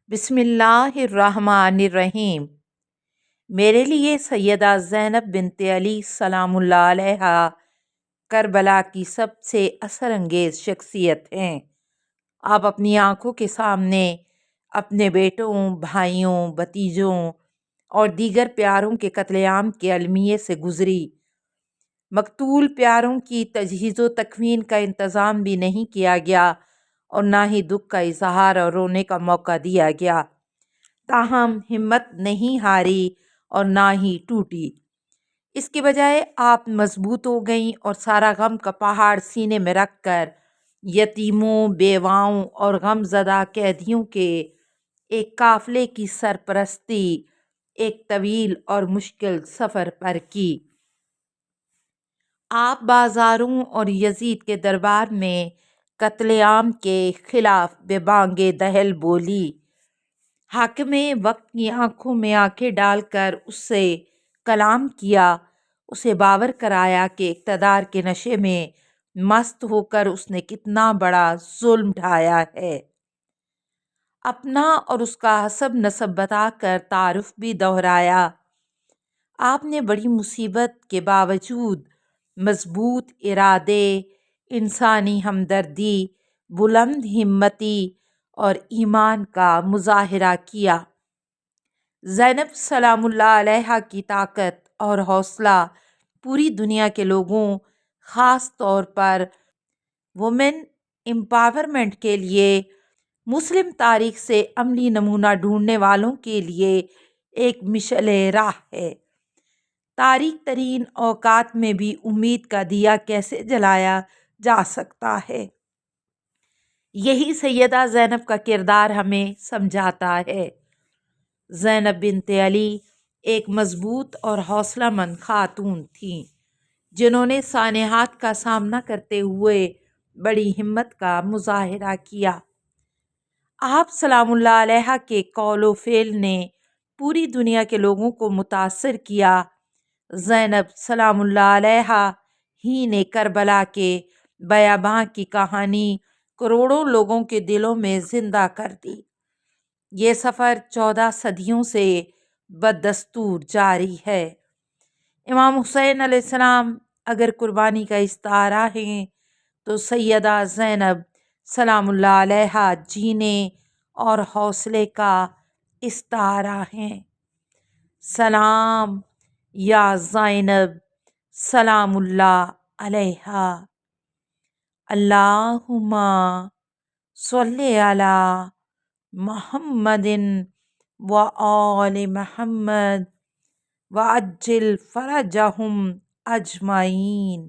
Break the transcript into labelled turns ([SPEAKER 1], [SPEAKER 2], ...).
[SPEAKER 1] بسم اللہ الرحمن الرحیم۔ میرے لیے سیدہ زینب بنت علی سلام اللہ علیہا کربلا کی سب سے اثر انگیز شخصیت ہیں۔ آپ اپنی آنکھوں کے سامنے اپنے بیٹوں، بھائیوں، بھتیجوں اور دیگر پیاروں کے قتل عام کے المیے سے گزری۔ مقتول پیاروں کی تجہیز و تکفین کا انتظام بھی نہیں کیا گیا اور نہ ہی دکھ کا اظہار اور رونے کا موقع دیا گیا، تاہم ہمت نہیں ہاری اور نہ ہی ٹوٹی۔ اس کے بجائے آپ مضبوط ہو گئیں اور سارا غم کا پہاڑ سینے میں رکھ کر یتیموں، بیواؤں اور غم زدہ قیدیوں کے ایک قافلے کی سرپرستی ایک طویل اور مشکل سفر پر کی۔ آپ بازاروں اور یزید کے دربار میں قتل عام کے خلاف بے بانگ دہل بولی۔ حاکم وقت کی آنکھوں میں آنکھیں ڈال کر اس سے کلام کیا، اسے باور کرایا کہ اقتدار کے نشے میں مست ہو کر اس نے کتنا بڑا ظلم ڈھایا ہے۔ اپنا اور اس کا حسب نسب بتا کر تعارف بھی دہرایا۔ آپ نے بڑی مصیبت کے باوجود مضبوط ارادے، انسانی ہمدردی، بلند ہمتی اور ایمان کا مظاہرہ کیا۔ زینب سلام اللہ علیہا کی طاقت اور حوصلہ پوری دنیا کے لوگوں، خاص طور پر وومن امپاورمنٹ کے لیے، مسلم تاریخ سے عملی نمونہ ڈھونڈنے والوں کے لیے ایک مشعل راہ ہے۔ تاریک ترین اوقات میں بھی امید کا دیا کیسے جلایا جا سکتا ہے، یہی سیدہ زینب کا کردار ہمیں سمجھاتا ہے۔ زینب بنت علی ایک مضبوط اور حوصلہ مند خاتون تھیں، جنہوں نے سانحات کا سامنا کرتے ہوئے بڑی ہمت کا مظاہرہ کیا۔ آپ سلام اللہ علیہ کے قول و فعل نے پوری دنیا کے لوگوں کو متاثر کیا۔ زینب سلام اللہ علیہا ہی نے کربلا کے بیاباں کی کہانی کروڑوں لوگوں کے دلوں میں زندہ کر دی۔ یہ سفر 14 صدیوں سے بدستور جاری ہے۔ امام حسین علیہ السلام اگر قربانی کا استعارہ ہیں تو سیدہ زینب سلام اللہ علیہا جینے اور حوصلے کا استعارہ ہیں۔ سلام یا زینب سلام اللہ علیہا، اللہم صلی علی محمد و آل محمد وعجل فرجہم اجمعین۔